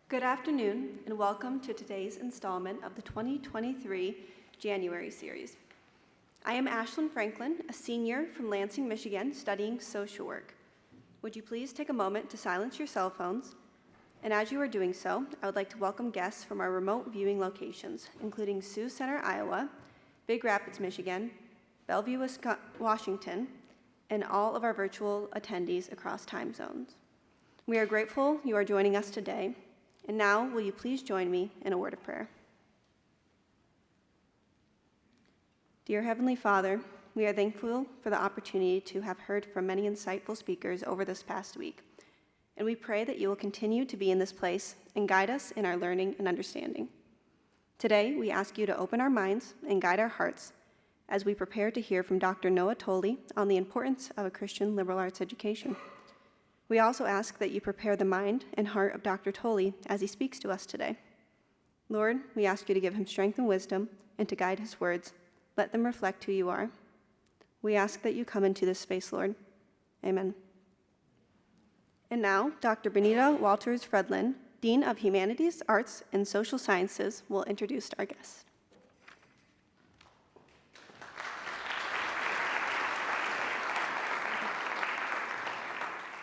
Good afternoon, and welcome to today's installment of the 2023 January series. I am Ashlyn Franklin, a senior from Lansing, Michigan, studying social work. Would you please take a moment to silence your cell phones? And as you are doing so, I would like to welcome guests from our remote viewing locations, including Sioux Center, Iowa, Big Rapids, Michigan, Bellevue, Washington, and all of our virtual attendees across time zones. We are grateful you are joining us today. And now, will you please join me in a word of prayer? Dear Heavenly Father, we are thankful for the opportunity to have heard from many insightful speakers over this past week. And we pray that you will continue to be in this place and guide us in our learning and understanding. Today, we ask you to open our minds and guide our hearts as we prepare to hear from Dr. Noah Toly on the importance of a Christian liberal arts education. We also ask that you prepare the mind and heart of Dr. Toly as he speaks to us today. Lord, we ask you to give him strength and wisdom and to guide his words. Let them reflect who you are. We ask that you come into this space, Lord. Amen. And now, Dr. Benita Walters-Fredlin, Dean of Humanities, Arts, and Social Sciences, will introduce our guest.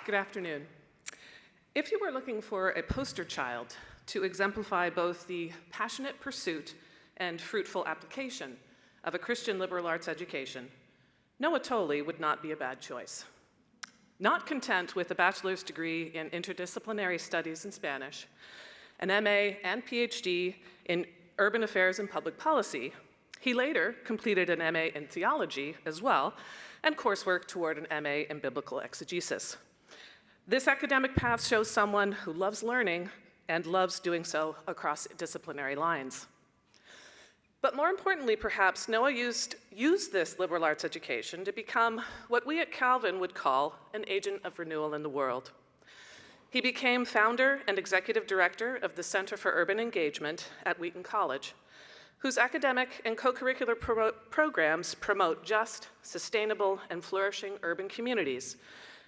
Good afternoon. If you were looking for a poster child to exemplify both the passionate pursuit and fruitful application of a Christian liberal arts education, Noah Toly would not be a bad choice. Not content with a bachelor's degree in interdisciplinary studies in Spanish, an MA and PhD in urban affairs and public policy, he later completed an MA in theology as well, and coursework toward an MA in biblical exegesis. This academic path shows someone who loves learning and loves doing so across disciplinary lines. But more importantly, perhaps, Noah used this liberal arts education to become what we at Calvin would call an agent of renewal in the world. He became founder and executive director of the Center for Urban Engagement at Wheaton College, whose academic and co-curricular programs promote just, sustainable, and flourishing urban communities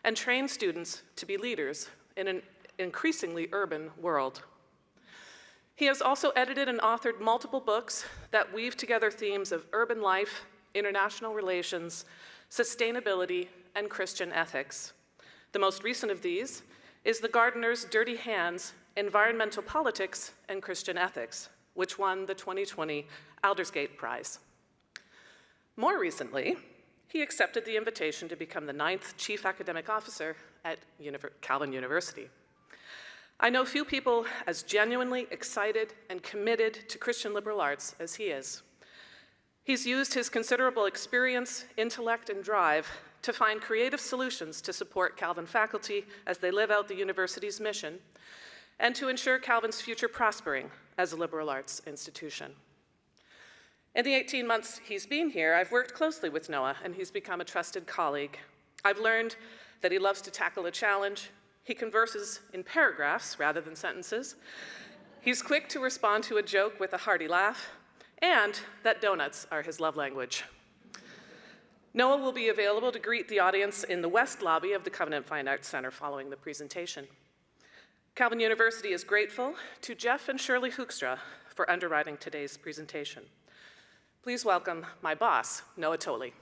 and train students to be leaders in an increasingly urban world. He has also edited and authored multiple books that weave together themes of urban life, international relations, sustainability, and Christian ethics. The most recent of these is The Gardener's Dirty Hands, Environmental Politics and Christian Ethics, which won the 2020 Aldersgate Prize. More recently, he accepted the invitation to become the 9th Chief Academic Officer at Calvin University. I know few people as genuinely excited and committed to Christian liberal arts as he is. He's used his considerable experience, intellect, and drive to find creative solutions to support Calvin faculty as they live out the university's mission, and to ensure Calvin's future prospering as a liberal arts institution. In the 18 months he's been here, I've worked closely with Noah, and he's become a trusted colleague. I've learned that he loves to tackle a challenge. He converses in paragraphs rather than sentences. He's quick to respond to a joke with a hearty laugh, and that donuts are his love language. Noah will be available to greet the audience in the West Lobby of the Covenant Fine Arts Center following the presentation. Calvin University is grateful to Jeff and Shirley Hoekstra for underwriting today's presentation. Please welcome my boss, Noah Toly.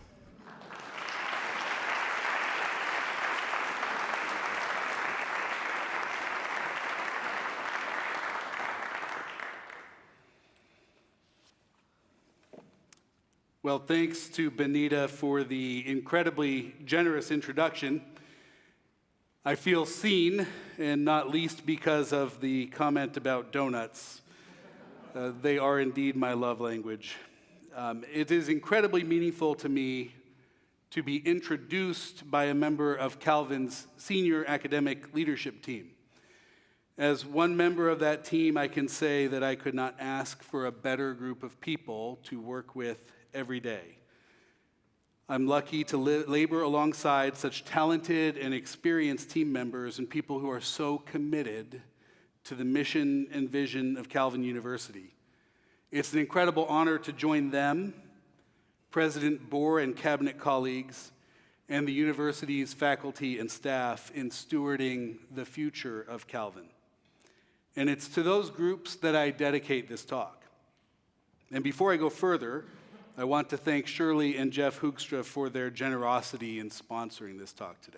Well, thanks to Benita for the incredibly generous introduction. I feel seen, and not least because of the comment about donuts. They are indeed my love language. It is incredibly meaningful to me to be introduced by a member of Calvin's senior academic leadership team. As one member of that team, I can say that I could not ask for a better group of people to work with every day. I'm lucky to labor alongside such talented and experienced team members and people who are so committed to the mission and vision of Calvin University. It's an incredible honor to join them, President Bohr and cabinet colleagues, and the university's faculty and staff in stewarding the future of Calvin. And it's to those groups that I dedicate this talk. And before I go further, I want to thank Shirley and Jeff Hoogstra for their generosity in sponsoring this talk today.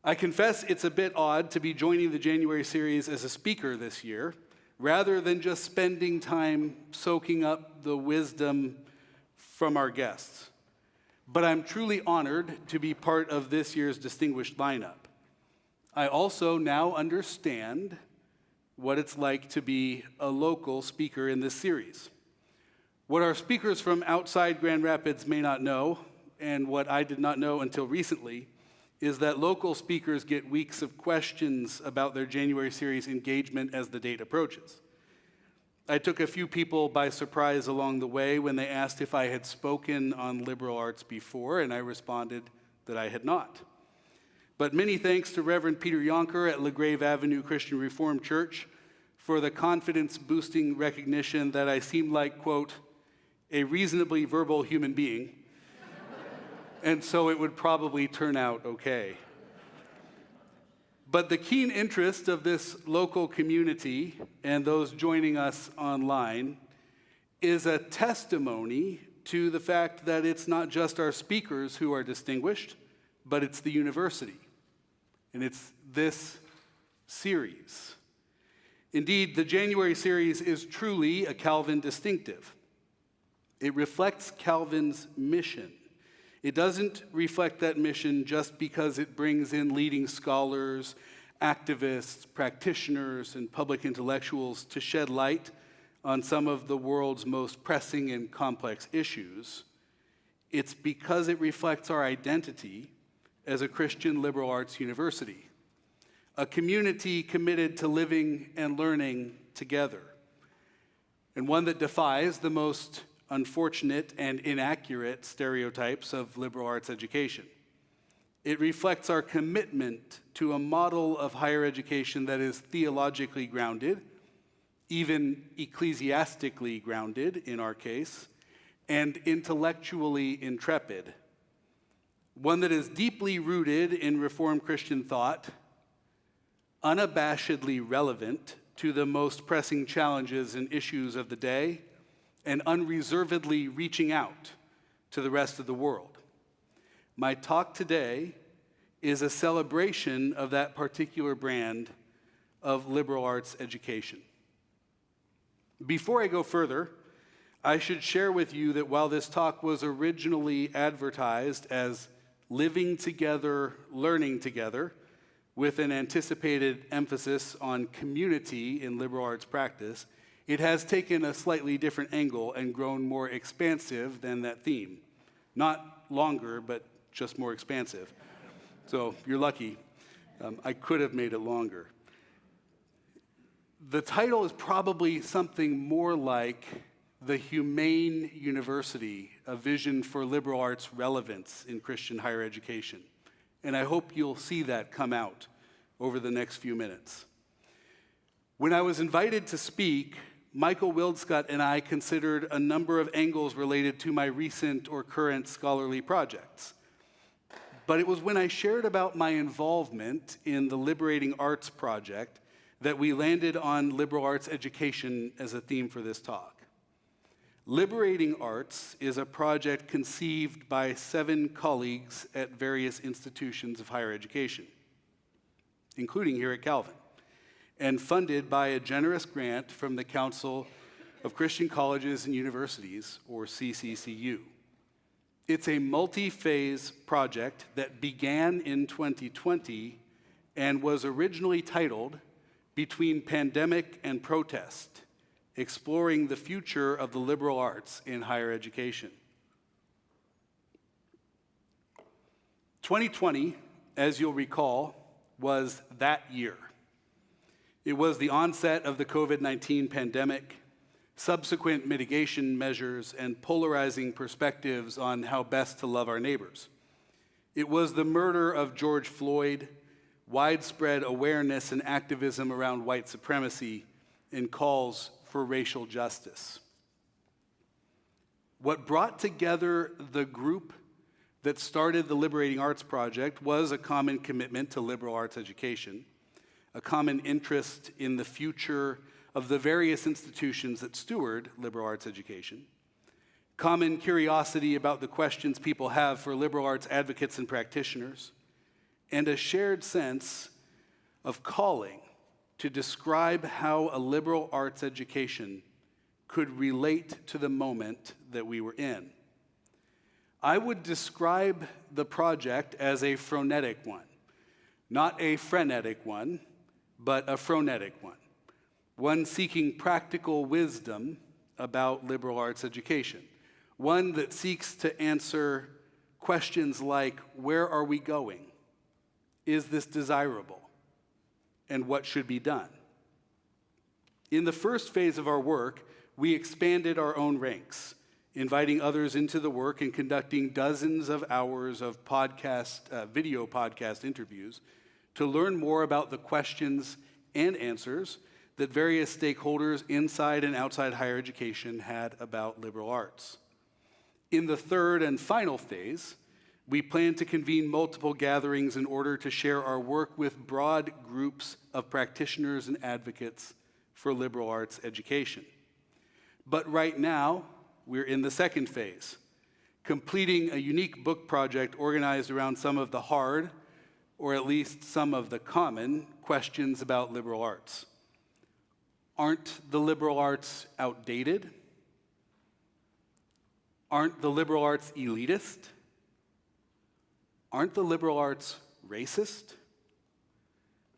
I confess it's a bit odd to be joining the January series as a speaker this year, rather than just spending time soaking up the wisdom from our guests. But I'm truly honored to be part of this year's distinguished lineup. I also now understand what it's like to be a local speaker in this series. What our speakers from outside Grand Rapids may not know, and what I did not know until recently, is that local speakers get weeks of questions about their January series engagement as the date approaches. I took a few people by surprise along the way when they asked if I had spoken on liberal arts before, and I responded that I had not. But many thanks to Reverend Peter Yonker at LaGrave Avenue Christian Reformed Church for the confidence-boosting recognition that I seemed like, quote, a reasonably verbal human being, and so it would probably turn out okay. But the keen interest of this local community and those joining us online is a testimony to the fact that it's not just our speakers who are distinguished, but it's the university. And it's this series. Indeed, the January series is truly a Calvin distinctive. It reflects Calvin's mission. It doesn't reflect that mission just because it brings in leading scholars, activists, practitioners, and public intellectuals to shed light on some of the world's most pressing and complex issues. It's because it reflects our identity as a Christian liberal arts university, a community committed to living and learning together, and one that defies the most unfortunate and inaccurate stereotypes of liberal arts education. It reflects our commitment to a model of higher education that is theologically grounded, even ecclesiastically grounded in our case, and intellectually intrepid. One that is deeply rooted in Reformed Christian thought, unabashedly relevant to the most pressing challenges and issues of the day, and unreservedly reaching out to the rest of the world. My talk today is a celebration of that particular brand of liberal arts education. Before I go further, I should share with you that while this talk was originally advertised as living together, learning together, with an anticipated emphasis on community in liberal arts practice, it has taken a slightly different angle and grown more expansive than that theme. Not longer, but just more expansive. So you're lucky. I could have made it longer. The title is probably something more like The Humane University, a vision for liberal arts relevance in Christian higher education. And I hope you'll see that come out over the next few minutes. When I was invited to speak, Michael Wildscott and I considered a number of angles related to my recent or current scholarly projects. But it was when I shared about my involvement in the Liberating Arts Project that we landed on liberal arts education as a theme for this talk. Liberating Arts is a project conceived by 7 colleagues at various institutions of higher education, including here at Calvin, and funded by a generous grant from the Council of Christian Colleges and Universities, or CCCU. It's a multi-phase project that began in 2020 and was originally titled Between Pandemic and Protest, Exploring the Future of the Liberal Arts in Higher Education. 2020, as you'll recall, was that year. It was the onset of the COVID-19 pandemic, subsequent mitigation measures, and polarizing perspectives on how best to love our neighbors. It was the murder of George Floyd, widespread awareness and activism around white supremacy, and calls for racial justice. What brought together the group that started the Liberating Arts Project was a common commitment to liberal arts education, a common interest in the future of the various institutions that steward liberal arts education, common curiosity about the questions people have for liberal arts advocates and practitioners, and a shared sense of calling to describe how a liberal arts education could relate to the moment that we were in. I would describe the project as a phronetic one, not a frenetic one, but a phronetic one seeking practical wisdom about liberal arts education, one that seeks to answer questions like, where are we going? Is this desirable? And what should be done? In the first phase of our work, we expanded our own ranks, inviting others into the work and conducting dozens of hours of video podcast interviews to learn more about the questions and answers that various stakeholders inside and outside higher education had about liberal arts. In the third and final phase, we plan to convene multiple gatherings in order to share our work with broad groups of practitioners and advocates for liberal arts education. But right now, we're in the second phase, completing a unique book project organized around some of the hard, or at least some of the common, questions about liberal arts. Aren't the liberal arts outdated? Aren't the liberal arts elitist? Aren't the liberal arts racist?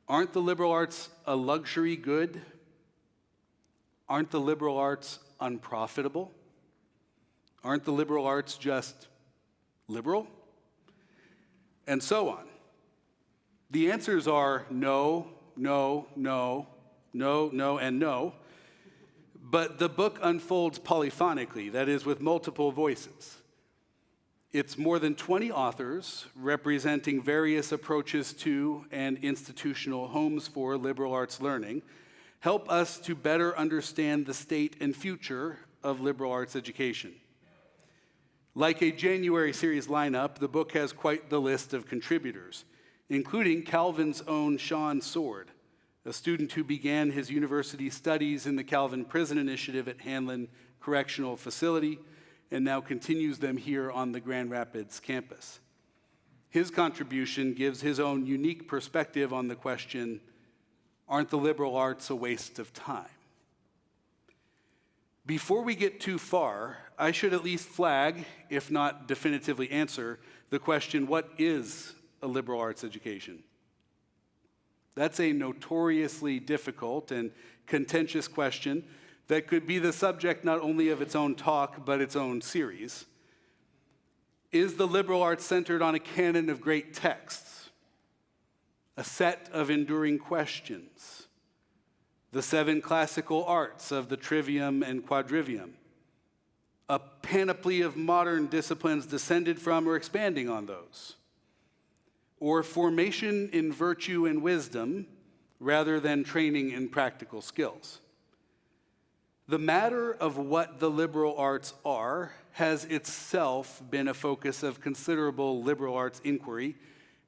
Aren't the liberal arts a luxury good? Aren't the liberal arts unprofitable? Aren't the liberal arts just liberal? And so on. The answers are no, no, no, no, no, and no. But the book unfolds polyphonically, that is, with multiple voices. It's more than 20 authors representing various approaches to and institutional homes for liberal arts learning help us to better understand the state and future of liberal arts education. Like a January series lineup, the book has quite the list of contributors, including Calvin's own Sean Sword, a student who began his university studies in the Calvin Prison Initiative at Hanlon Correctional Facility and now continues them here on the Grand Rapids campus. His contribution gives his own unique perspective on the question, aren't the liberal arts a waste of time? Before we get too far, I should at least flag, if not definitively answer, the question, what is a liberal arts education? That's a notoriously difficult and contentious question that could be the subject not only of its own talk, but its own series. Is the liberal arts centered on a canon of great texts, a set of enduring questions, the 7 classical arts of the trivium and quadrivium, a panoply of modern disciplines descended from or expanding on those, or formation in virtue and wisdom rather than training in practical skills? The matter of what the liberal arts are has itself been a focus of considerable liberal arts inquiry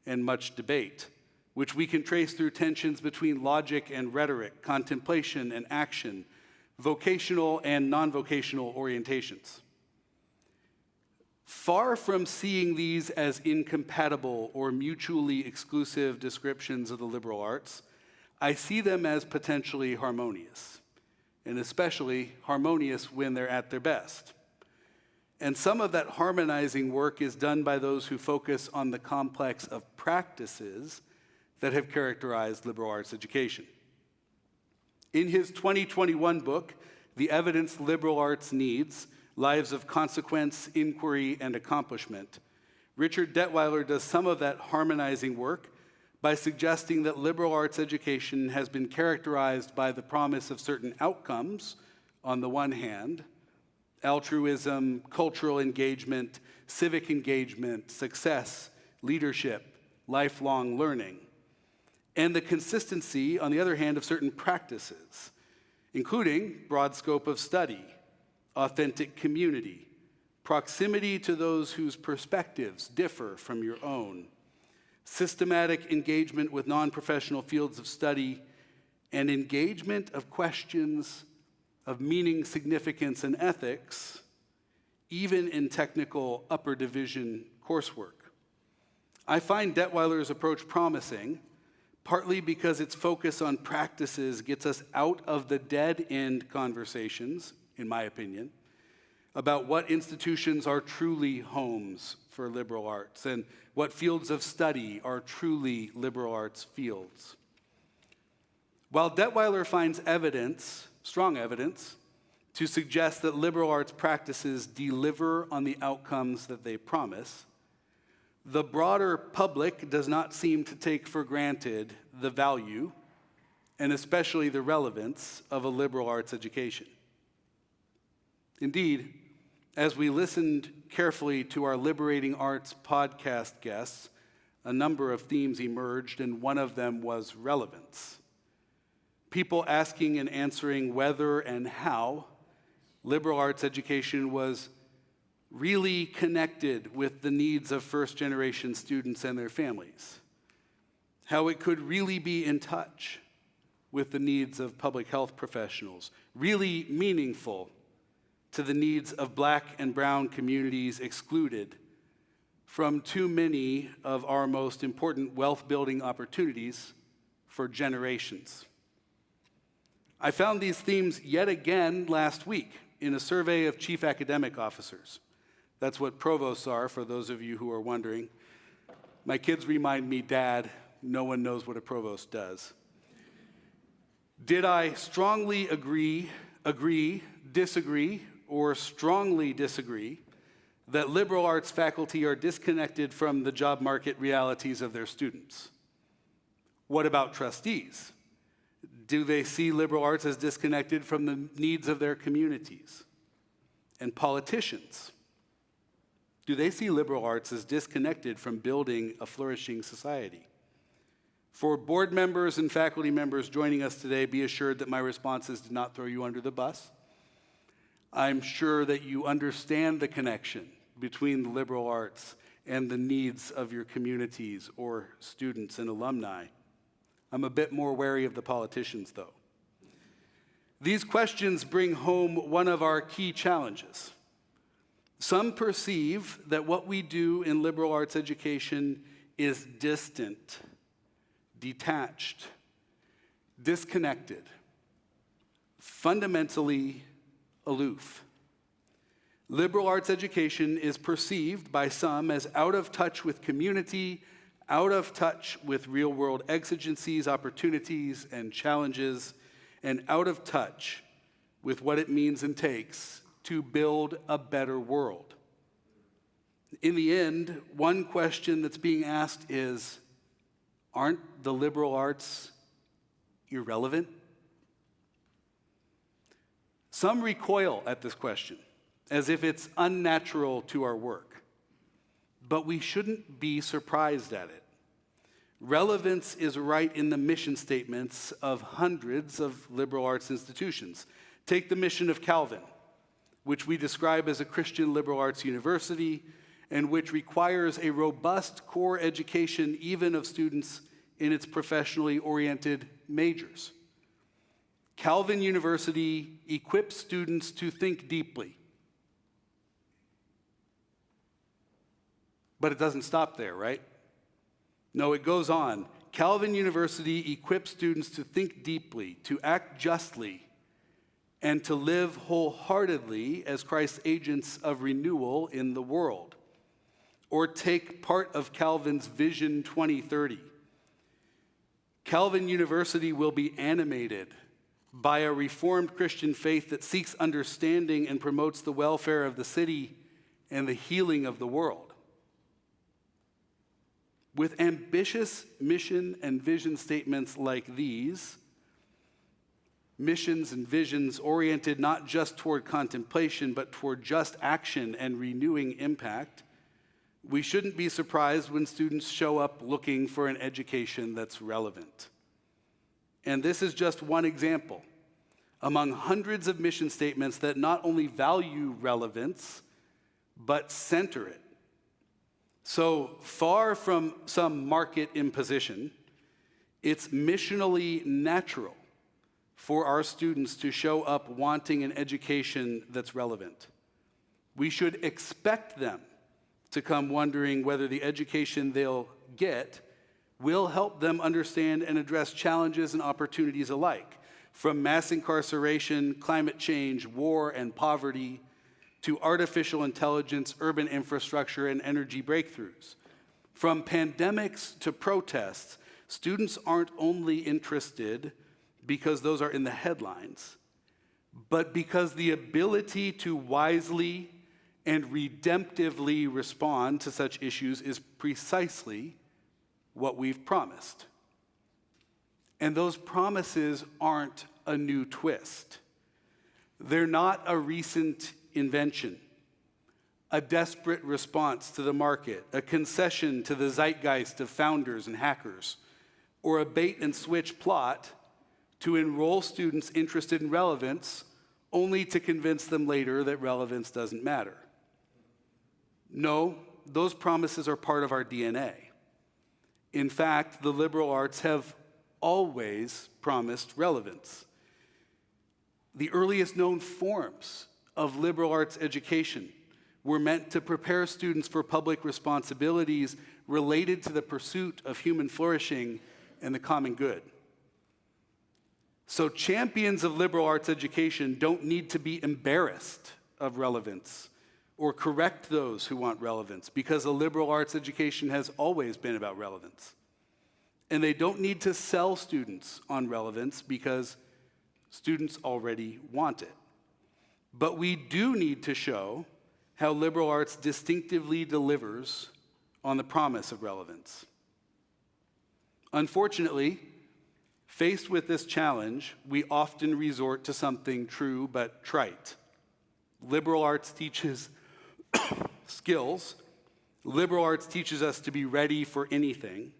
and much debate, which we can trace through tensions between logic and rhetoric, contemplation and action, vocational and non-vocational orientations. Far from seeing these as incompatible or mutually exclusive descriptions of the liberal arts, I see them as potentially harmonious, and especially harmonious when they're at their best. And some of that harmonizing work is done by those who focus on the complex of practices that have characterized liberal arts education. In his 2021 book, The Evidence Liberal Arts Needs, Lives of Consequence, Inquiry, and Accomplishment, Richard Detweiler does some of that harmonizing work by suggesting that liberal arts education has been characterized by the promise of certain outcomes, on the one hand, altruism, cultural engagement, civic engagement, success, leadership, lifelong learning, and the consistency, on the other hand, of certain practices, including broad scope of study, authentic community, proximity to those whose perspectives differ from your own, systematic engagement with non-professional fields of study, and engagement of questions of meaning, significance, and ethics, even in technical upper division coursework. I find Detweiler's approach promising, partly because its focus on practices gets us out of the dead-end conversations, in my opinion, about what institutions are truly homes for liberal arts and what fields of study are truly liberal arts fields. While Detweiler finds evidence, strong evidence, to suggest that liberal arts practices deliver on the outcomes that they promise, the broader public does not seem to take for granted the value, and especially the relevance, of a liberal arts education. Indeed, as we listened carefully to our Liberating Arts podcast guests, a number of themes emerged, and one of them was relevance. People asking and answering whether and how liberal arts education was really connected with the needs of first-generation students and their families, how it could really be in touch with the needs of public health professionals, really meaningful to the needs of Black and brown communities excluded from too many of our most important wealth-building opportunities for generations. I found these themes yet again last week in a survey of chief academic officers. That's what provosts are, for those of you who are wondering. My kids remind me, Dad, no one knows what a provost does. Did I strongly agree, disagree, or strongly disagree that liberal arts faculty are disconnected from the job market realities of their students? What about trustees? Do they see liberal arts as disconnected from the needs of their communities? And politicians? Do they see liberal arts as disconnected from building a flourishing society? For board members and faculty members joining us today, be assured that my responses did not throw you under the bus. I'm sure that you understand the connection between the liberal arts and the needs of your communities or students and alumni. I'm a bit more wary of the politicians, though. These questions bring home one of our key challenges. Some perceive that what we do in liberal arts education is distant, detached, disconnected, fundamentally aloof. Liberal arts education is perceived by some as out of touch with community, out of touch with real-world exigencies, opportunities, and challenges, and out of touch with what it means and takes to build a better world. In the end, one question that's being asked is, aren't the liberal arts irrelevant? Some recoil at this question, as if it's unnatural to our work. But we shouldn't be surprised at it. Relevance is right in the mission statements of hundreds of liberal arts institutions. Take the mission of Calvin, which we describe as a Christian liberal arts university, and which requires a robust core education even of students in its professionally oriented majors. Calvin University equips students to think deeply. But it doesn't stop there, right? No, it goes on. Calvin University equips students to think deeply, to act justly, and to live wholeheartedly as Christ's agents of renewal in the world. Or take part of Calvin's Vision 2030. Calvin University will be animated by a reformed Christian faith that seeks understanding and promotes the welfare of the city and the healing of the world. With ambitious mission and vision statements like these, missions and visions oriented not just toward contemplation, but toward just action and renewing impact, we shouldn't be surprised when students show up looking for an education that's relevant. And this is just one example among hundreds of mission statements that not only value relevance, but center it. So far from some market imposition, it's missionally natural for our students to show up wanting an education that's relevant. We should expect them to come wondering whether the education they'll get will help them understand and address challenges and opportunities alike, from mass incarceration, climate change, war, and poverty, to artificial intelligence, urban infrastructure, and energy breakthroughs. From pandemics to protests, students aren't only interested because those are in the headlines, but because the ability to wisely and redemptively respond to such issues is precisely what we've promised. And those promises aren't a new twist. They're not a recent invention, a desperate response to the market, a concession to the zeitgeist of founders and hackers, or a bait-and-switch plot to enroll students interested in relevance only to convince them later that relevance doesn't matter. No, those promises are part of our DNA. In fact, the liberal arts have always promised relevance. The earliest known forms of liberal arts education were meant to prepare students for public responsibilities related to the pursuit of human flourishing and the common good. So champions of liberal arts education don't need to be embarrassed of relevance or correct those who want relevance, because a liberal arts education has always been about relevance. And they don't need to sell students on relevance, because students already want it. But we do need to show how liberal arts distinctively delivers on the promise of relevance. Unfortunately, faced with this challenge, we often resort to something true but trite. Liberal arts teaches skills. Liberal arts teaches us to be ready for anything.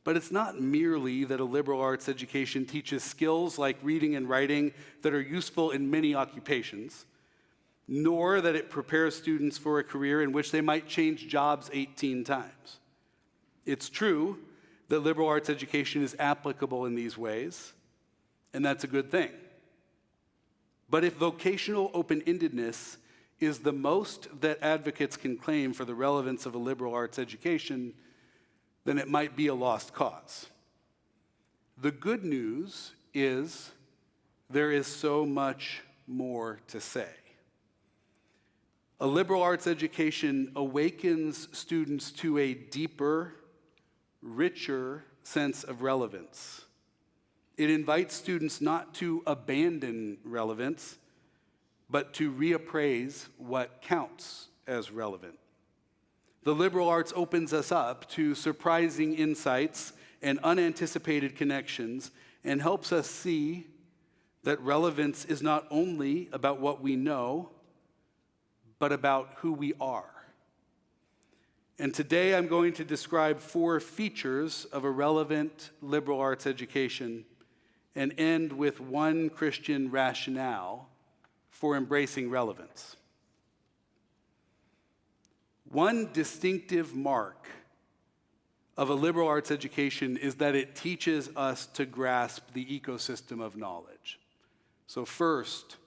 But it's not merely that a liberal arts education teaches skills like reading and writing that are useful in many occupations, nor that it prepares students for a career in which they might change jobs 18 times. It's true that liberal arts education is applicable in these ways, and that's a good thing. But if vocational open-endedness is the most that advocates can claim for the relevance of a liberal arts education, then it might be a lost cause. The good news is there is so much more to say. A liberal arts education awakens students to a deeper, richer sense of relevance. It invites students not to abandon relevance, but to reappraise what counts as relevant. The liberal arts opens us up to surprising insights and unanticipated connections, and helps us see that relevance is not only about what we know, but about who we are. And today I'm going to describe 4 features of a relevant liberal arts education and end with one Christian rationale for embracing relevance. One distinctive mark of a liberal arts education is that it teaches us to grasp the ecosystem of knowledge. So first,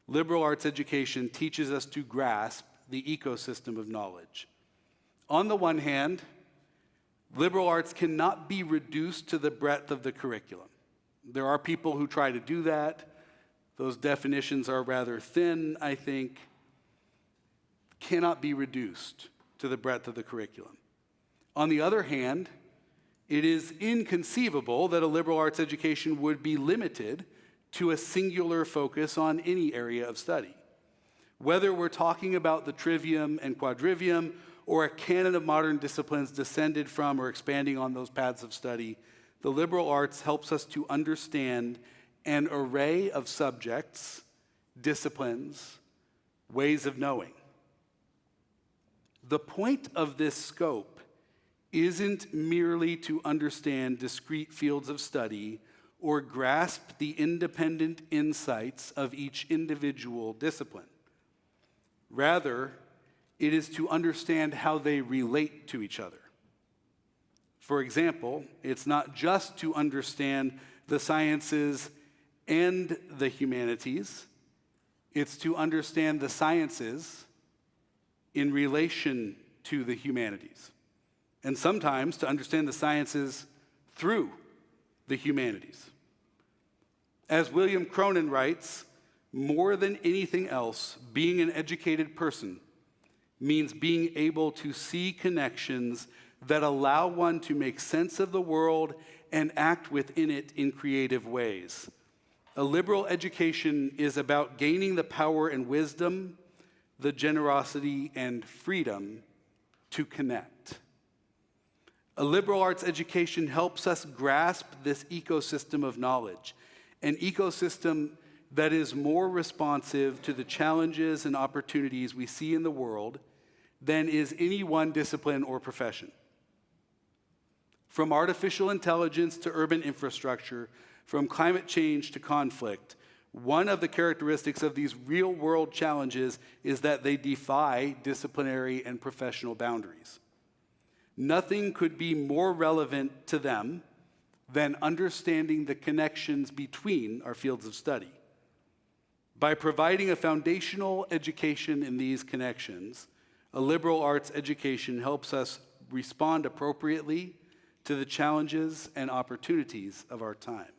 liberal arts education teaches us to grasp the ecosystem of knowledge. On the one hand, liberal arts cannot be reduced to the breadth of the curriculum. There are people who try to do that. Those definitions are rather thin, I think. Cannot be reduced to the breadth of the curriculum. On the other hand, it is inconceivable that a liberal arts education would be limited to a singular focus on any area of study. Whether we're talking about the trivium and quadrivium, or a canon of modern disciplines descended from or expanding on those paths of study, the liberal arts helps us to understand an array of subjects, disciplines, ways of knowing. The point of this scope isn't merely to understand discrete fields of study or grasp the independent insights of each individual discipline. Rather, It is to understand how they relate to each other. For example, it's not just to understand the sciences and the humanities, it's to understand the sciences in relation to the humanities, and sometimes to understand the sciences through the humanities. As William Cronin writes, more than anything else, being an educated person means being able to see connections that allow one to make sense of the world and act within it in creative ways. A liberal education is about gaining the power and wisdom, the generosity and freedom to connect. A liberal arts education helps us grasp this ecosystem of knowledge, an ecosystem that is more responsive to the challenges and opportunities we see in the world than is any one discipline or profession. From artificial intelligence to urban infrastructure, from climate change to conflict, one of the characteristics of these real-world challenges is that they defy disciplinary and professional boundaries. Nothing could be more relevant to them than understanding the connections between our fields of study. By providing a foundational education in these connections, a liberal arts education helps us respond appropriately to the challenges and opportunities of our time.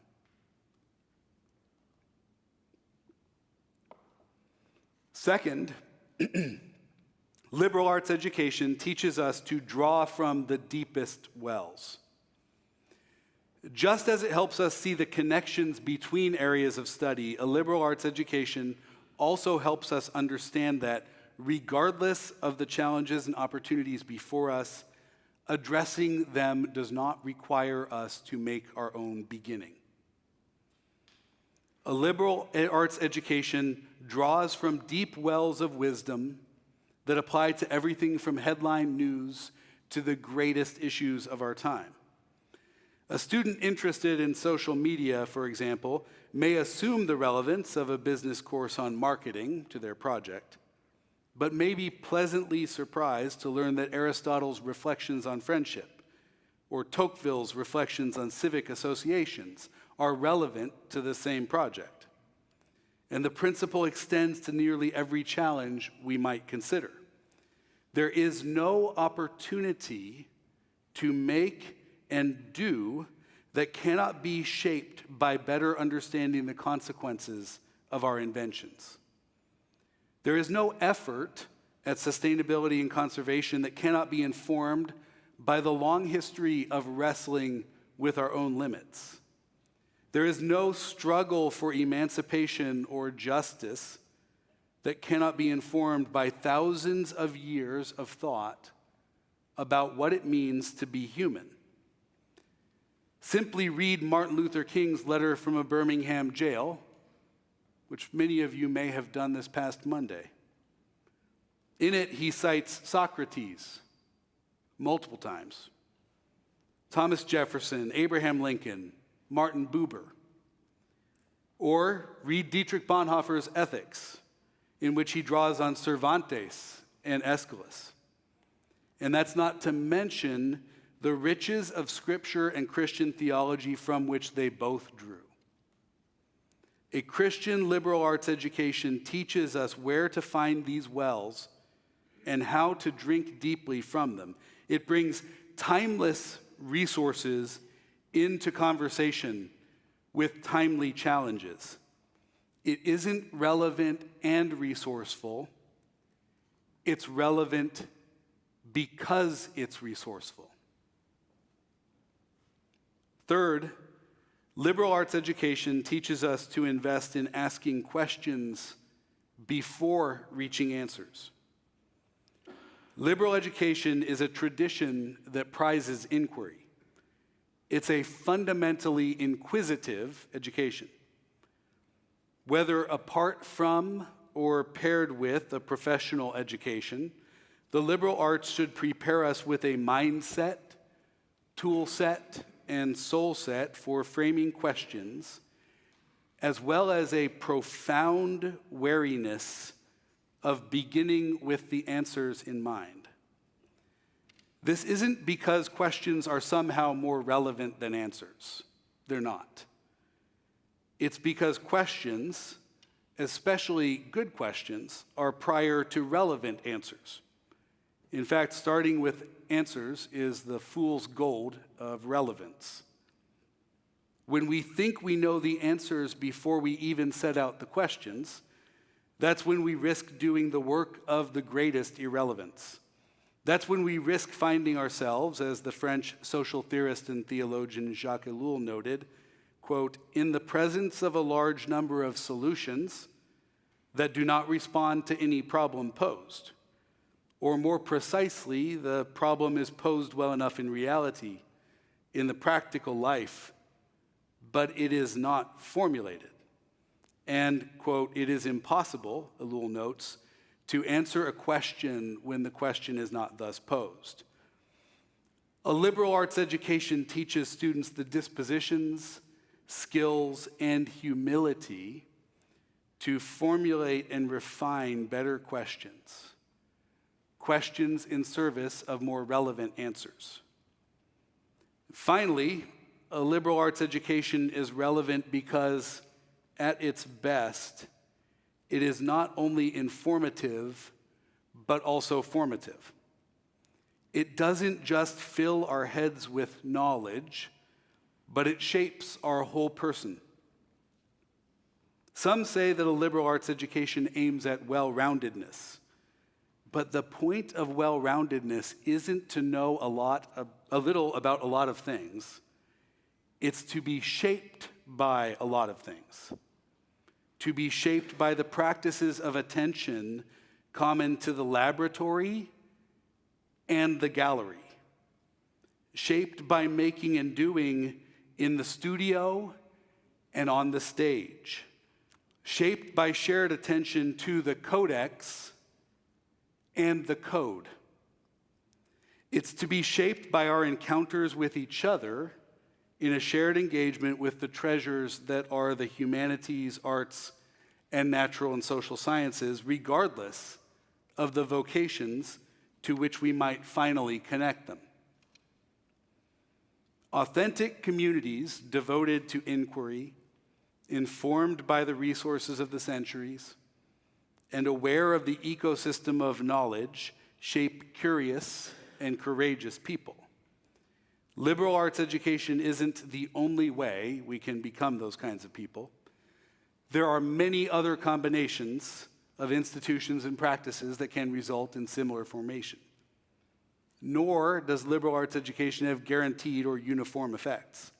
Second, liberal arts education teaches us to draw from the deepest wells. Just as it helps us see the connections between areas of study, a liberal arts education also helps us understand that regardless of the challenges and opportunities before us, addressing them does not require us to make our own beginning. A liberal arts education draws from deep wells of wisdom that apply to everything from headline news to the greatest issues of our time. A student interested in social media, for example, may assume the relevance of a business course on marketing to their project, but may be pleasantly surprised to learn that Aristotle's Reflections on Friendship or Tocqueville's Reflections on Civic Associations are relevant to the same project. And the principle extends to nearly every challenge we might consider. There is no opportunity to make and do that cannot be shaped by better understanding the consequences of our inventions. There is no effort at sustainability and conservation that cannot be informed by the long history of wrestling with our own limits. There is no struggle for emancipation or justice that cannot be informed by thousands of years of thought about what it means to be human. Simply read Martin Luther King's letter from a Birmingham jail, which many of you may have done this past Monday. In it, he cites Socrates multiple times, Thomas Jefferson, Abraham Lincoln, Martin Buber. Or read Dietrich Bonhoeffer's Ethics, in which he draws on Cervantes and Aeschylus. And that's not to mention the riches of Scripture and Christian theology from which they both drew. A Christian liberal arts education teaches us where to find these wells and how to drink deeply from them. It brings timeless resources into conversation with timely challenges. It isn't relevant and resourceful. It's relevant because it's resourceful. Third, liberal arts education teaches us to invest in asking questions before reaching answers. Liberal education is a tradition that prizes inquiry. It's a fundamentally inquisitive education. Whether apart from or paired with a professional education, the liberal arts should prepare us with a mindset, tool set, and soul set for framing questions, as well as a profound wariness of beginning with the answers in mind. This isn't because questions are somehow more relevant than answers. They're not. It's because questions, especially good questions, are prior to relevant answers. In fact, starting with answers is the fool's gold of relevance. When we think we know the answers before we even set out the questions, that's when we risk doing the work of the greatest irrelevance. That's when we risk finding ourselves, as the French social theorist and theologian Jacques Ellul noted, quote, in the presence of a large number of solutions that do not respond to any problem posed. Or more precisely, the problem is posed well enough in reality, in the practical life, but it is not formulated. And, quote, it is impossible, Ellul notes, to answer a question when the question is not thus posed. A liberal arts education teaches students the dispositions, skills, and humility to formulate and refine better questions. Questions in service of more relevant answers. Finally, a liberal arts education is relevant because, at its best, it is not only informative, but also formative. It doesn't just fill our heads with knowledge, but it shapes our whole person. Some say that a liberal arts education aims at well-roundedness, but the point of well-roundedness isn't to know a little about a lot of things. It's to be shaped by a lot of things. To be shaped by the practices of attention common to the laboratory and the gallery. Shaped by making and doing in the studio and on the stage. Shaped by shared attention to the codex and the code. It's to be shaped by our encounters with each other in a shared engagement with the treasures that are the humanities, arts, and natural and social sciences, regardless of the vocations to which we might finally connect them. Authentic communities devoted to inquiry, informed by the resources of the centuries, and aware of the ecosystem of knowledge shape curious and courageous people. Liberal arts education isn't the only way we can become those kinds of people. There are many other combinations of institutions and practices that can result in similar formation. Nor does liberal arts education have guaranteed or uniform effects.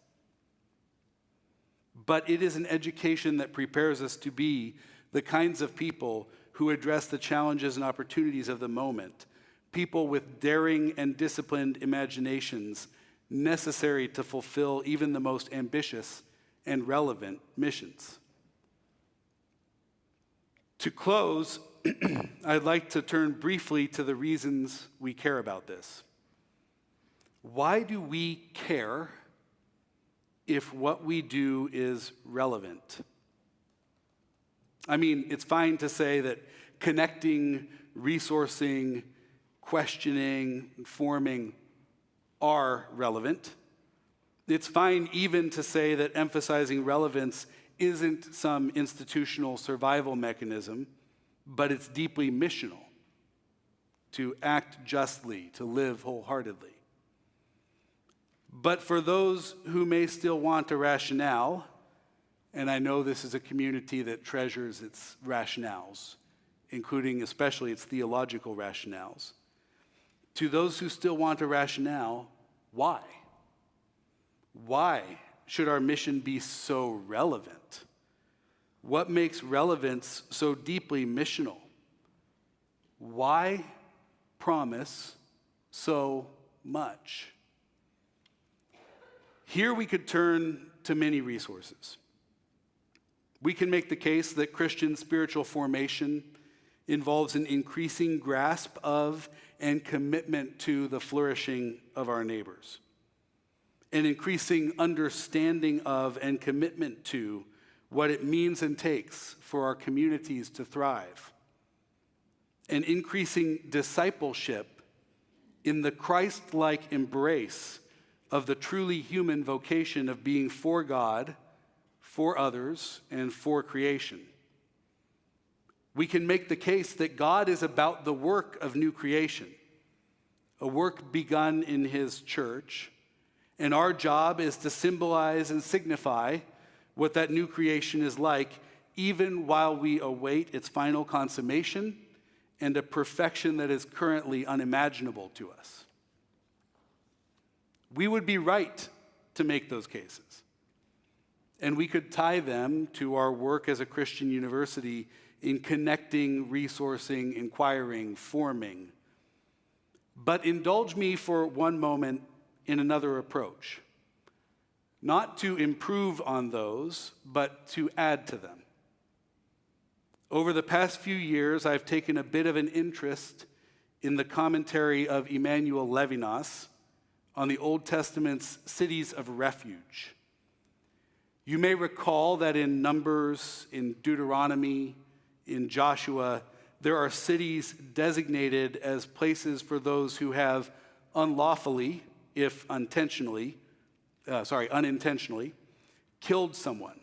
But it is an education that prepares us to be the kinds of people who address the challenges and opportunities of the moment, people with daring and disciplined imaginations necessary to fulfill even the most ambitious and relevant missions. To close, I'd like to turn briefly to the reasons we care about this. Why do we care if what we do is relevant? I mean, it's fine to say that connecting, resourcing, questioning, informing are relevant. It's fine even to say that emphasizing relevance isn't some institutional survival mechanism, but it's deeply missional, to act justly, to live wholeheartedly. But for those who may still want a rationale, and I know this is a community that treasures its rationales, including especially its theological rationales, to those who still want a rationale, why? Why should our mission be so relevant? What makes relevance so deeply missional? Why promise so much? Here we could turn to many resources. We can make the case that Christian spiritual formation involves an increasing grasp of and commitment to the flourishing of our neighbors, an increasing understanding of and commitment to what it means and takes for our communities to thrive, and increasing discipleship in the Christ-like embrace of the truly human vocation of being for God, for others, and for creation. We can make the case that God is about the work of new creation, a work begun in his church, and our job is to symbolize and signify what that new creation is like, even while we await its final consummation and a perfection that is currently unimaginable to us. We would be right to make those cases, and we could tie them to our work as a Christian university in connecting, resourcing, inquiring, forming. But indulge me for one moment in another approach, not to improve on those, but to add to them. Over the past few years, I've taken a bit of an interest in the commentary of Emmanuel Levinas on the Old Testament's cities of refuge. You may recall that in Numbers, in Deuteronomy, in Joshua, there are cities designated as places for those who have unlawfully, if unintentionally, killed someone.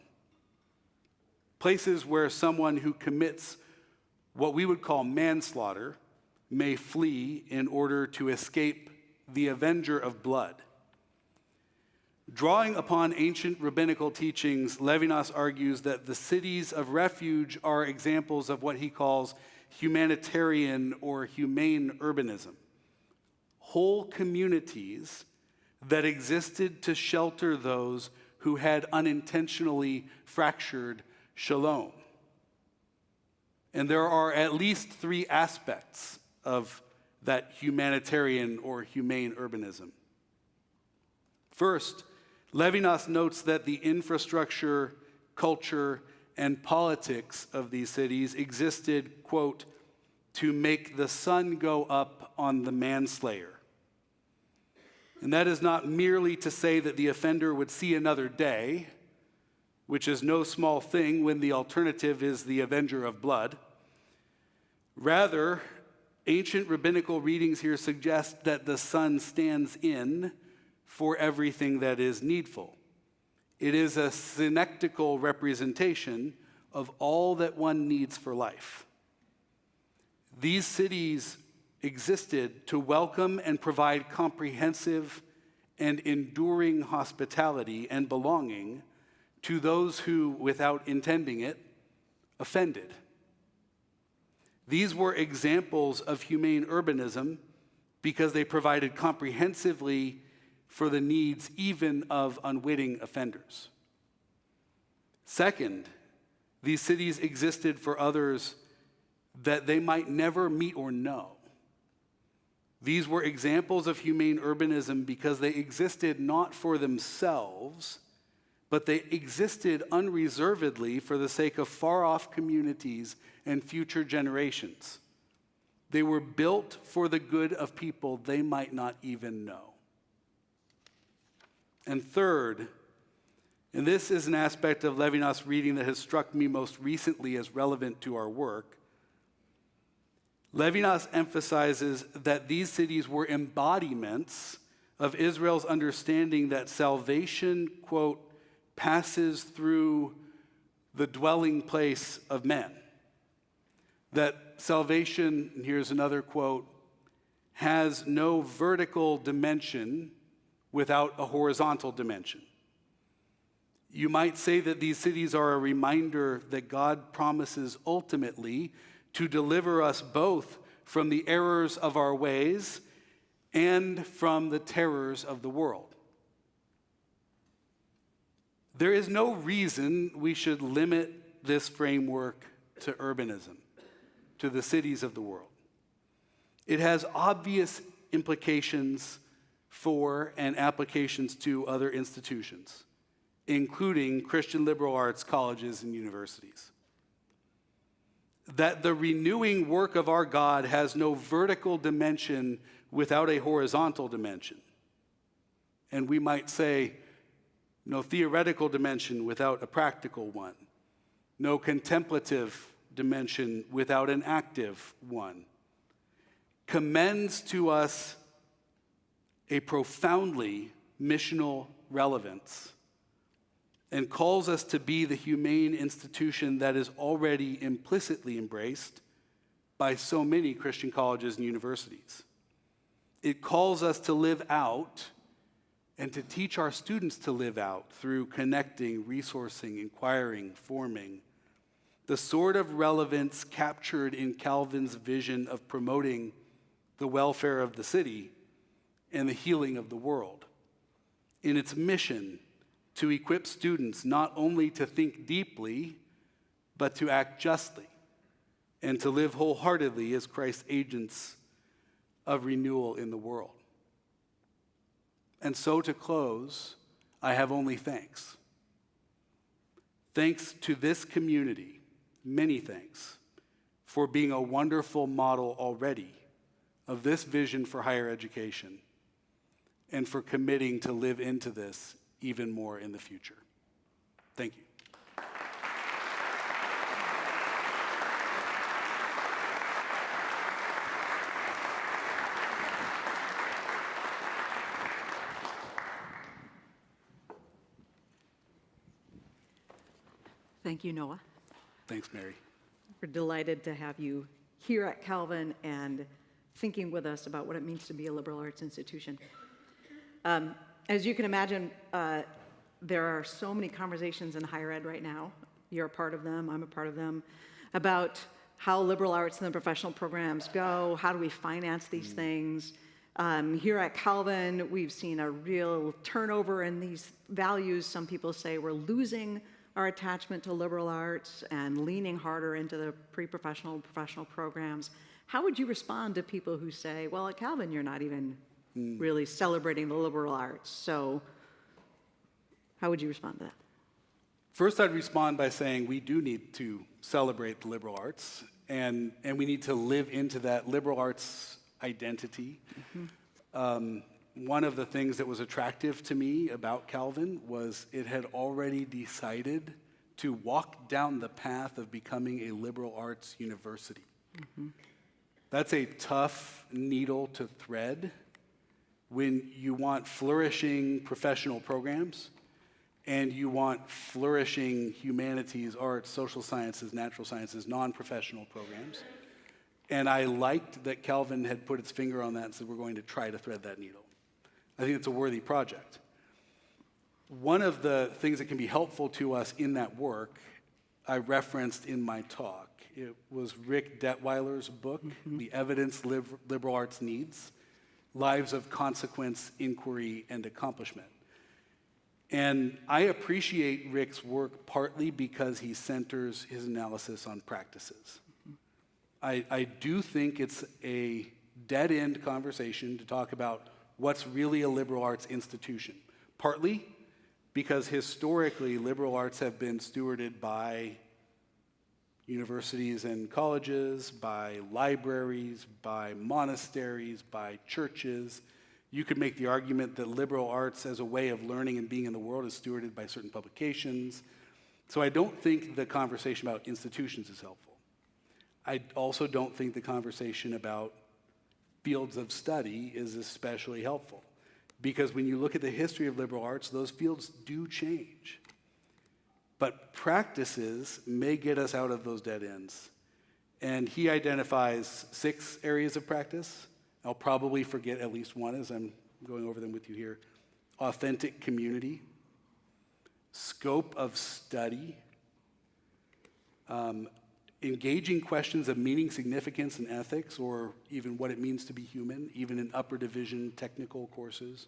Places where someone who commits what we would call manslaughter may flee in order to escape the avenger of blood. Drawing upon ancient rabbinical teachings, Levinas argues that the cities of refuge are examples of what he calls humanitarian or humane urbanism. Whole communities that existed to shelter those who had unintentionally fractured shalom. And there are at least three aspects of that humanitarian or humane urbanism. First, Levinas notes that the infrastructure, culture, and politics of these cities existed, quote, to make the sun go up on the manslayer. And that is not merely to say that the offender would see another day, which is no small thing when the alternative is the avenger of blood. Rather, ancient rabbinical readings here suggest that the sun stands in for everything that is needful. It is a synectical representation of all that one needs for life. These cities existed to welcome and provide comprehensive and enduring hospitality and belonging to those who, without intending it, offended. These were examples of humane urbanism because they provided comprehensively for the needs even of unwitting offenders. Second, these cities existed for others that they might never meet or know. These were examples of humane urbanism because they existed not for themselves, but they existed unreservedly for the sake of far-off communities and future generations. They were built for the good of people they might not even know. And third, and this is an aspect of Levinas' reading that has struck me most recently as relevant to our work, Levinas emphasizes that these cities were embodiments of Israel's understanding that salvation, quote, passes through the dwelling place of men. That salvation, and here's another quote, has no vertical dimension without a horizontal dimension. You might say that these cities are a reminder that God promises ultimately to deliver us both from the errors of our ways and from the terrors of the world. There is no reason we should limit this framework to urbanism, to the cities of the world. It has obvious implications for and applications to other institutions, including Christian liberal arts colleges and universities. That the renewing work of our God has no vertical dimension without a horizontal dimension. And we might say, no theoretical dimension without a practical one. No contemplative dimension without an active one. commends to us a profoundly missional relevance and calls us to be the humane institution that is already implicitly embraced by so many Christian colleges and universities. It calls us to live out and to teach our students to live out through connecting, resourcing, inquiring, forming, the sort of relevance captured in Calvin's vision of promoting the welfare of the city and the healing of the world, in its mission to equip students not only to think deeply, but to act justly and to live wholeheartedly as Christ's agents of renewal in the world. And so to close, I have only thanks. Thanks to this community, many thanks, for being a wonderful model already of this vision for higher education and for committing to live into this even more in the future. Thank you. Thank you, Noah. Thanks, Mary. We're delighted to have you here at Calvin and thinking with us about what it means to be a liberal arts institution. As you can imagine, there are so many conversations in higher ed right now. You're a part of them, I'm a part of them, about how liberal arts and the professional programs go, how do we finance these things. Here at Calvin, we've seen a real turnover in these values. Some people say we're losing our attachment to liberal arts and leaning harder into the pre-professional, professional programs. How would you respond to people who say, well, at Calvin, you're not even really celebrating the liberal arts? So how would you respond to that? First, I'd respond by saying we do need to celebrate the liberal arts, and we need to live into that liberal arts identity. One of the things that was attractive to me about Calvin was it had already decided to walk down the path of becoming a liberal arts university. That's a tough needle to thread when you want flourishing professional programs and you want flourishing humanities, arts, social sciences, natural sciences, non-professional programs. And I liked that Calvin had put its finger on that and said, we're going to try to thread that needle. I think it's a worthy project. One of the things that can be helpful to us in that work, I referenced in my talk. It was Rick Detweiler's book, The Evidence Liberal Arts Needs, Lives of Consequence, Inquiry, and Accomplishment. And I appreciate Rick's work partly because he centers his analysis on practices. I do think it's a dead-end conversation to talk about what's really a liberal arts institution, partly because historically liberal arts have been stewarded by universities and colleges, by libraries, by monasteries, by churches. You could make the argument that liberal arts as a way of learning and being in the world is stewarded by certain publications. So I don't think the conversation about institutions is helpful. I also don't think the conversation about fields of study is especially helpful, because when you look at the history of liberal arts, those fields do change. But practices may get us out of those dead ends. And he identifies 6 areas of practice. I'll probably forget at least one as I'm going over them with you here. Authentic community, scope of study, engaging questions of meaning, significance, and ethics, or even what it means to be human, even in upper division technical courses.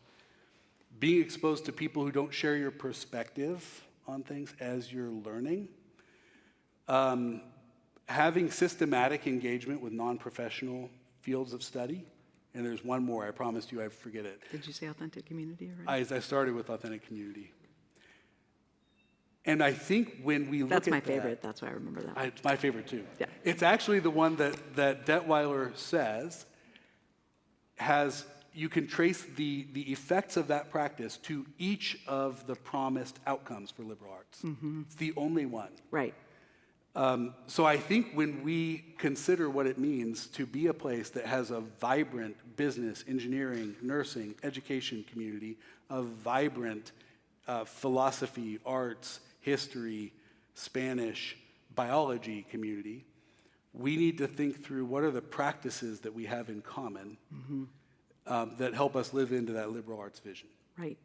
Being exposed to people who don't share your perspective on things as you're learning. Having systematic engagement with non-professional fields of study. And there's one more, I promised you I'd forget it. Did you say authentic community already? I started with authentic community. And I think when we look That's at my that, favorite. That's why I remember that. it's my favorite too. Yeah. It's actually the one that Detweiler says you can trace the effects of that practice to each of the promised outcomes for liberal arts. It's the only one. Right. So I think when we consider what it means to be a place that has a vibrant business, engineering, nursing, education community, a vibrant philosophy, arts, history, Spanish, biology community, we need to think through what are the practices that we have in common that help us live into that liberal arts vision. Right.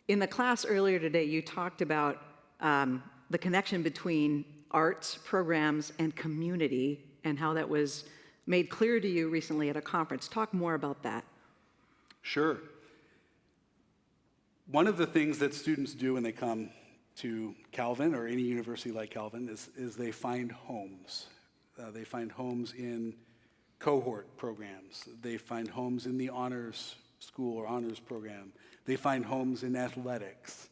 In the class earlier today, you talked about the connection between arts programs and community and how that was made clear to you recently at a conference. Talk more about that. Sure. One of the things that students do when they come to Calvin or any university like Calvin is they find homes. They find homes in cohort programs. They find homes in the honors school or honors program. They find homes in athletics.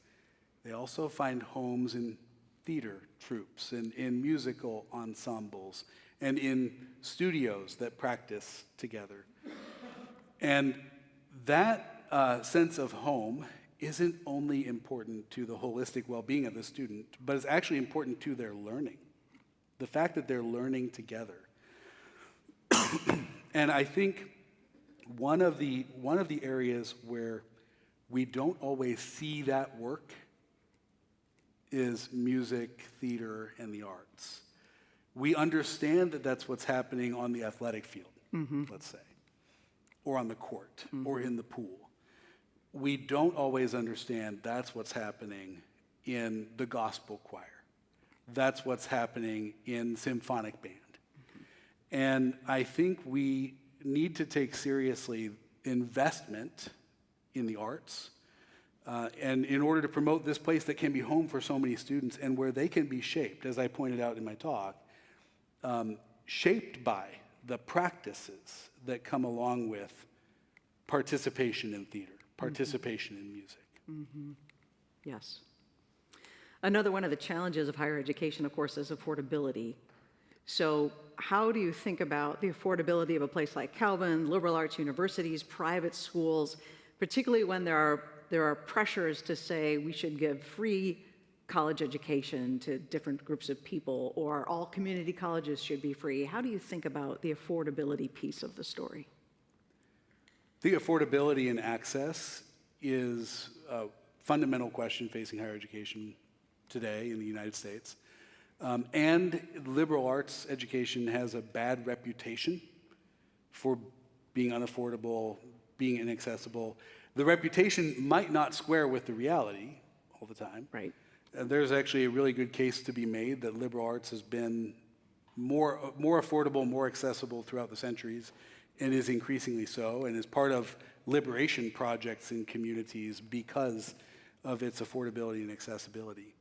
They also find homes in theater troupes and in musical ensembles and in studios that practice together. And that sense of home isn't only important to the holistic well-being of the student, but it's actually important to their learning. The fact that they're learning together. And I think one of the areas where we don't always see that work is music, theater, and the arts. We understand that that's what's happening on the athletic field, let's say, or on the court, or in the pool. We don't always understand that's what's happening in the gospel choir. That's what's happening in symphonic band. And I think we need to take seriously investment in the arts, and in order to promote this place that can be home for so many students and where they can be shaped, as I pointed out in my talk, shaped by the practices that come along with participation in theater, participation in music. Yes. Another one of the challenges of higher education, of course, is affordability. So how do you think about the affordability of a place like Calvin, liberal arts universities, private schools, particularly when there are pressures to say we should give free college education to different groups of people, or all community colleges should be free? How do you think about the affordability piece of the story? The affordability and access is a fundamental question facing higher education today in the United States. And liberal arts education has a bad reputation for being unaffordable, being inaccessible. The reputation might not square with the reality all the time. Right. There's actually a really good case to be made that liberal arts has been more affordable, more accessible throughout the centuries, and is increasingly so, and is part of liberation projects in communities because of its affordability and accessibility.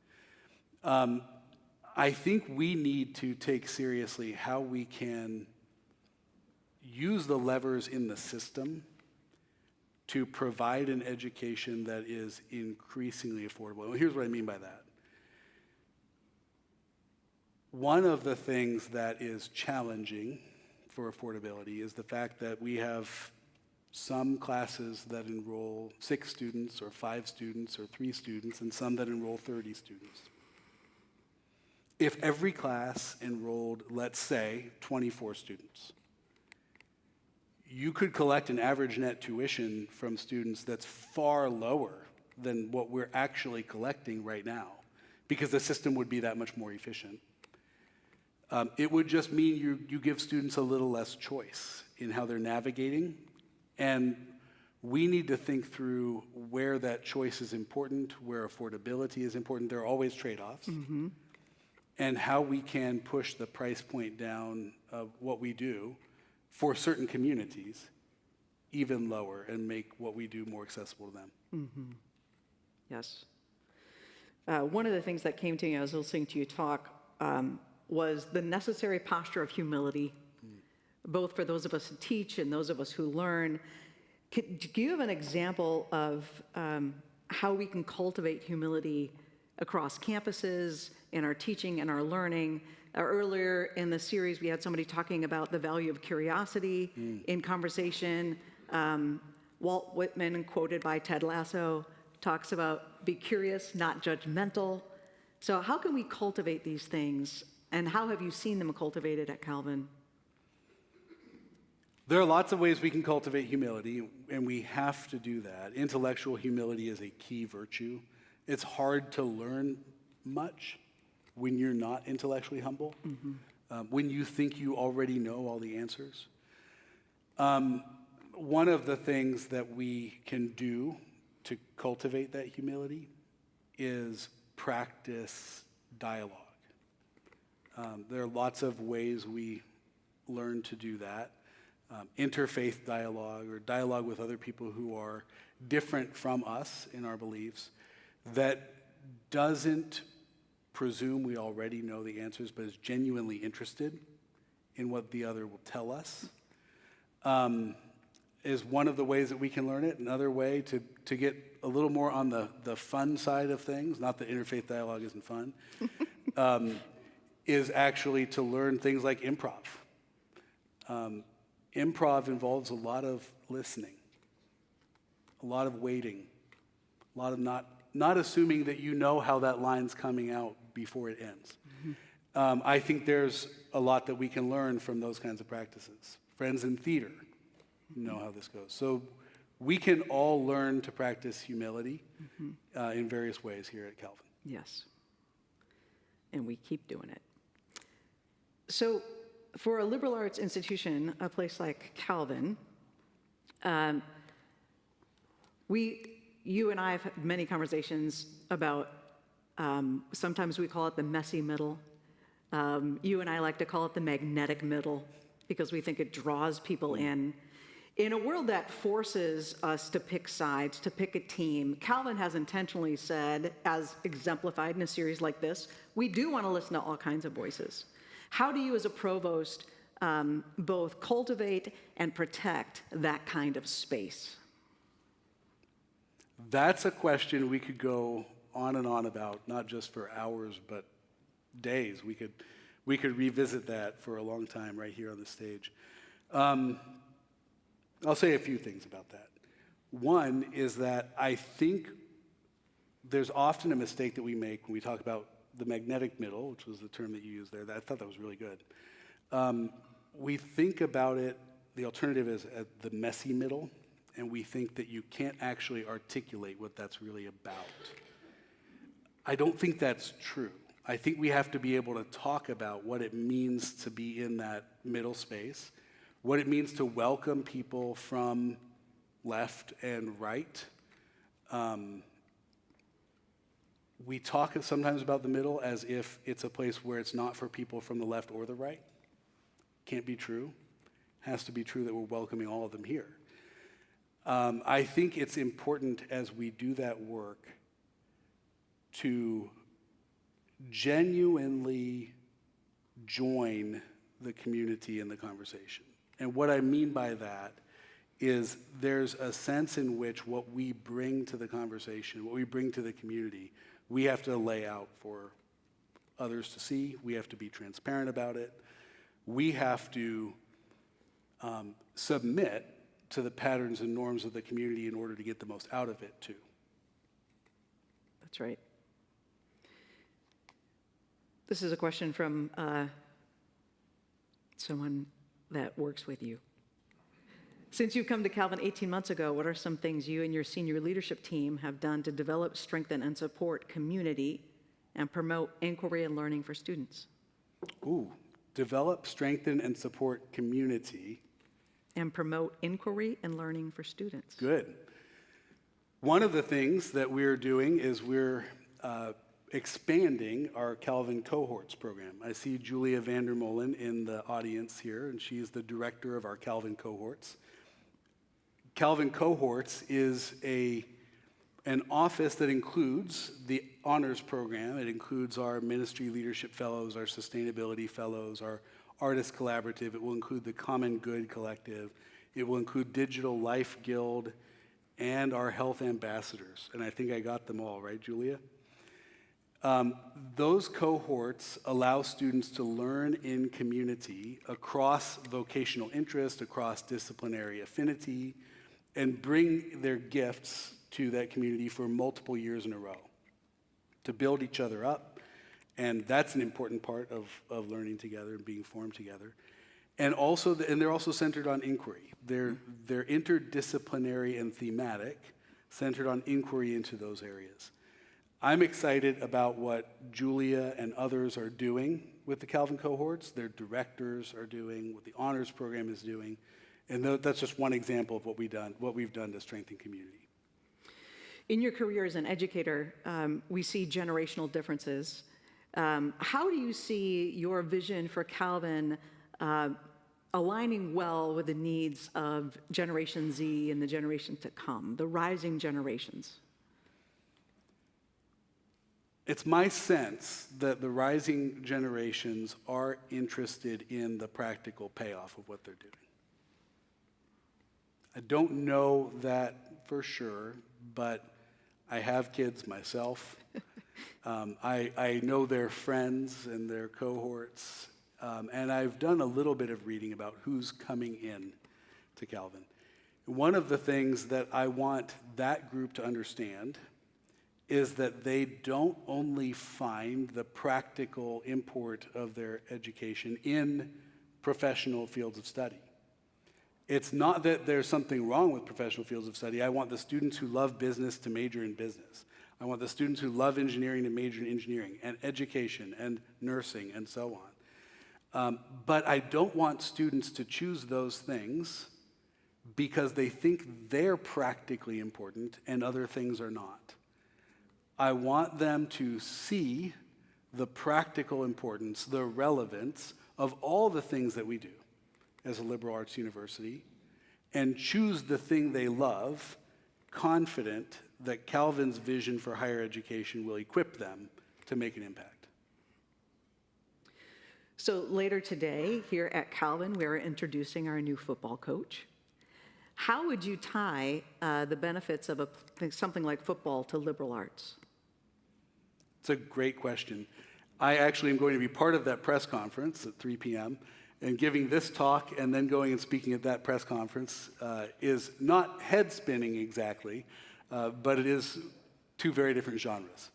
I think we need to take seriously how we can use the levers in the system to provide an education that is increasingly affordable. And here's what I mean by that. One of the things that is challenging for affordability is the fact that we have some classes that enroll 6 students or 5 students or 3 students, and some that enroll 30 students. If every class enrolled, let's say, 24 students, you could collect an average net tuition from students that's far lower than what we're actually collecting right now, because the system would be that much more efficient. It would just mean you give students a little less choice in how they're navigating, and we need to think through where that choice is important, where affordability is important. There are always trade-offs. And how we can push the price point down of what we do for certain communities even lower and make what we do more accessible to them. Yes. One of the things that came to me as I was listening to you talk was the necessary posture of humility, both for those of us who teach and those of us who learn. Do you have an example of how we can cultivate humility across campuses, in our teaching and our learning? Earlier in the series, we had somebody talking about the value of curiosity in conversation. Walt Whitman, quoted by Ted Lasso, talks about be curious, not judgmental. So how can we cultivate these things And how have you seen them cultivated at Calvin? There are lots of ways we can cultivate humility, and we have to do that. Intellectual humility is a key virtue. It's hard to learn much when you're not intellectually humble, when you think you already know all the answers. One of the things that we can do to cultivate that humility is practice dialogue. There are lots of ways we learn to do that. Interfaith dialogue, or dialogue with other people who are different from us in our beliefs, that doesn't presume we already know the answers, but is genuinely interested in what the other will tell us, is one of the ways that we can learn it. Another way to get a little more on the fun side of things, not that interfaith dialogue isn't fun, is actually to learn things like improv. Improv involves a lot of listening, a lot of waiting, a lot of not assuming that you know how that line's coming out before it ends. I think there's a lot that we can learn from those kinds of practices. Friends in theater know how this goes. So we can all learn to practice humility in various ways here at Calvin. Yes. And we keep doing it. So for a liberal arts institution, a place like Calvin, you and I have had many conversations about, sometimes we call it the messy middle. You and I like to call it the magnetic middle because we think it draws people in. In a world that forces us to pick sides, to pick a team, Calvin has intentionally said, as exemplified in a series like this, we do want to listen to all kinds of voices. How do you as a provost both cultivate and protect that kind of space? That's a question we could go on and on about, not just for hours, but days. We could revisit that for a long time right here on the stage. I'll say a few things about that. One is that I think there's often a mistake that we make when we talk about the magnetic middle, which was the term that you used there. I thought that was really good. We think about it, the alternative is at the messy middle, and we think that you can't actually articulate what that's really about. I don't think that's true. I think we have to be able to talk about what it means to be in that middle space, what it means to welcome people from left and right. We talk sometimes about the middle as if it's a place where it's not for people from the left or the right. Can't be true. Has to be true that we're welcoming all of them here. I think it's important as we do that work to genuinely join the community in the conversation. And what I mean by that is there's a sense in which what we bring to the conversation, what we bring to the community, we have to lay out for others to see. We have to be transparent about it. We have to submit to the patterns and norms of the community in order to get the most out of it, too. That's right. This is a question from someone that works with you. Since you've come to Calvin 18 months ago, what are some things you and your senior leadership team have done to develop, strengthen, and support community and promote inquiry and learning for students? Develop, strengthen, and support community. And promote inquiry and learning for students. Good. One of the things that we're doing is we're expanding our Calvin Cohorts program. I see Julia Vandermolen in the audience here, and she's the director of our Calvin Cohorts. Calvin Cohorts is an office that includes the honors program. It includes our ministry leadership fellows, our sustainability fellows, our artist collaborative. It will include the Common Good Collective. It will include Digital Life Guild and our health ambassadors. And I think I got them all, right, Julia? Those cohorts allow students to learn in community across vocational interest, across disciplinary affinity, and bring their gifts to that community for multiple years in a row to build each other up And that's an important part of learning together and being formed together. And also, and they're also centered on inquiry. They're interdisciplinary and thematic, centered on inquiry into those areas. I'm excited about what Julia and others are doing with the Calvin cohorts, their directors are doing, what the honors program is doing. And that's just one example of what we've done to strengthen community. In your career as an educator, we see generational differences. How do you see your vision for Calvin aligning well with the needs of Generation Z and the generations to come, the rising generations? It's my sense that the rising generations are interested in the practical payoff of what they're doing. I don't know that for sure, but I have kids myself. I know their friends and their cohorts, and I've done a little bit of reading about who's coming in to Calvin. One of the things that I want that group to understand is that they don't only find the practical import of their education in professional fields of study. It's not that there's something wrong with professional fields of study. I want the students who love business to major in business. I want the students who love engineering to major in engineering, and education and nursing and so on. But I don't want students to choose those things because they think they're practically important and other things are not. I want them to see the practical importance, the relevance of all the things that we do as a liberal arts university, and choose the thing they love, confident that Calvin's vision for higher education will equip them to make an impact. So later today, here at Calvin, we're introducing our new football coach. How would you tie the benefits of something like football to liberal arts? It's a great question. I actually am going to be part of that press conference at 3 p.m., and giving this talk and then going and speaking at that press conference is not head-spinning exactly, but it is two very different genres.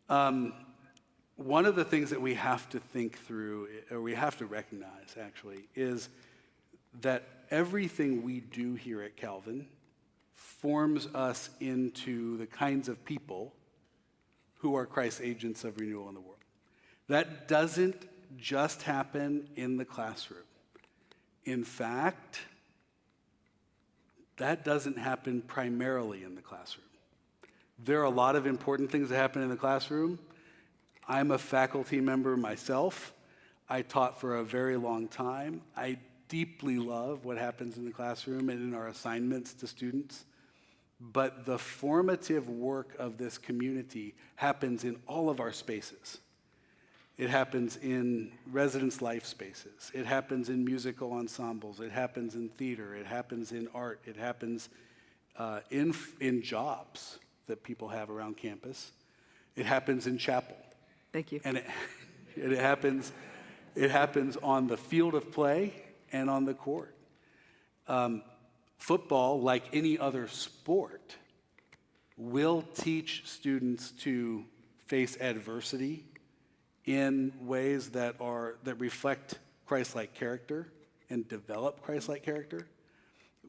One of the things that we have to think through, or we have to recognize actually, is that everything we do here at Calvin forms us into the kinds of people who are Christ's agents of renewal in the world. That doesn't just happen in the classroom. In fact, that doesn't happen primarily in the classroom. There are a lot of important things that happen in the classroom. I'm a faculty member myself. I taught for a very long time. I deeply love what happens in the classroom and in our assignments to students. But the formative work of this community happens in all of our spaces. It happens in residence life spaces. It happens in musical ensembles. It happens in theater. It happens in art. It happens in jobs that people have around campus. It happens in chapel. Thank you. And it happens on the field of play and on the court. Football, like any other sport, will teach students to face adversity in ways that reflect Christ-like character and develop Christ-like character.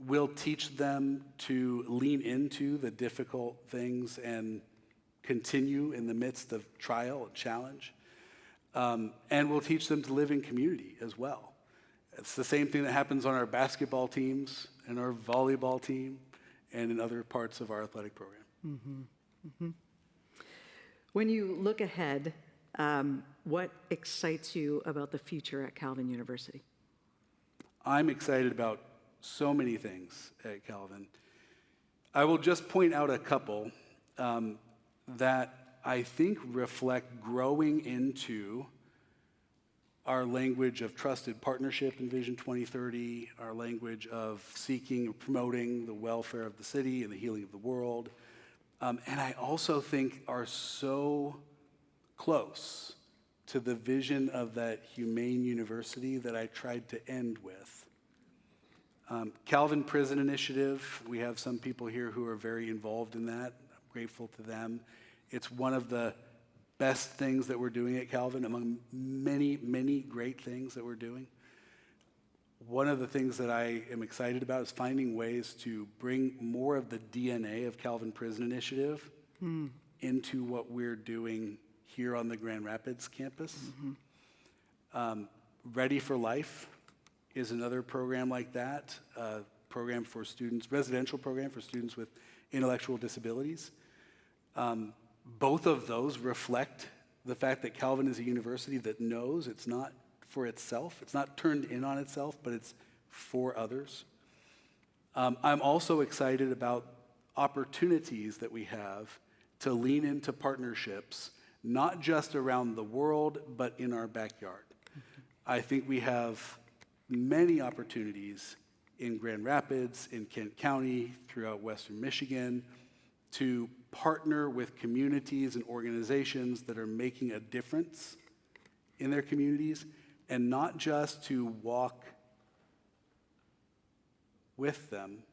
Will teach them to lean into the difficult things and continue in the midst of trial and challenge. And will teach them to live in community as well. It's the same thing that happens on our basketball teams and our volleyball team and in other parts of our athletic program. Mm-hmm. Mm-hmm. When you look ahead, what excites you about the future at Calvin University? I'm excited about so many things at Calvin. I will just point out a couple that I think reflect growing into our language of trusted partnership in Vision 2030, our language of seeking and promoting the welfare of the city and the healing of the world, and I also think are so close to the vision of that humane university that I tried to end with. Calvin Prison Initiative, we have some people here who are very involved in that. I'm grateful to them. It's one of the best things that we're doing at Calvin, among many, many great things that we're doing. One of the things that I am excited about is finding ways to bring more of the DNA of Calvin Prison Initiative into what we're doing here on the Grand Rapids campus. Ready for Life is another program like that, a program for students, residential program for students with intellectual disabilities. Both of those reflect the fact that Calvin is a university that knows it's not for itself, it's not turned in on itself, but it's for others. I'm also excited about opportunities that we have to lean into partnerships, not just around the world, but in our backyard. I think we have many opportunities in Grand Rapids, in Kent County, throughout Western Michigan, to partner with communities and organizations that are making a difference in their communities, and not just to walk with them,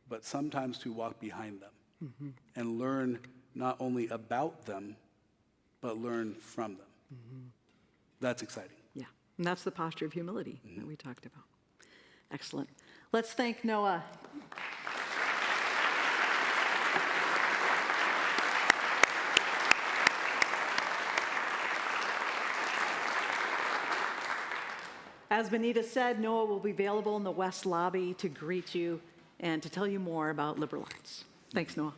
but sometimes to walk behind them and learn not only about them, but learn from them. That's exciting. Yeah, and that's the posture of humility that we talked about. Excellent. Let's thank Noah. As Benita said, Noah will be available in the West Lobby to greet you and to tell you more about liberal arts. Thanks, Noah.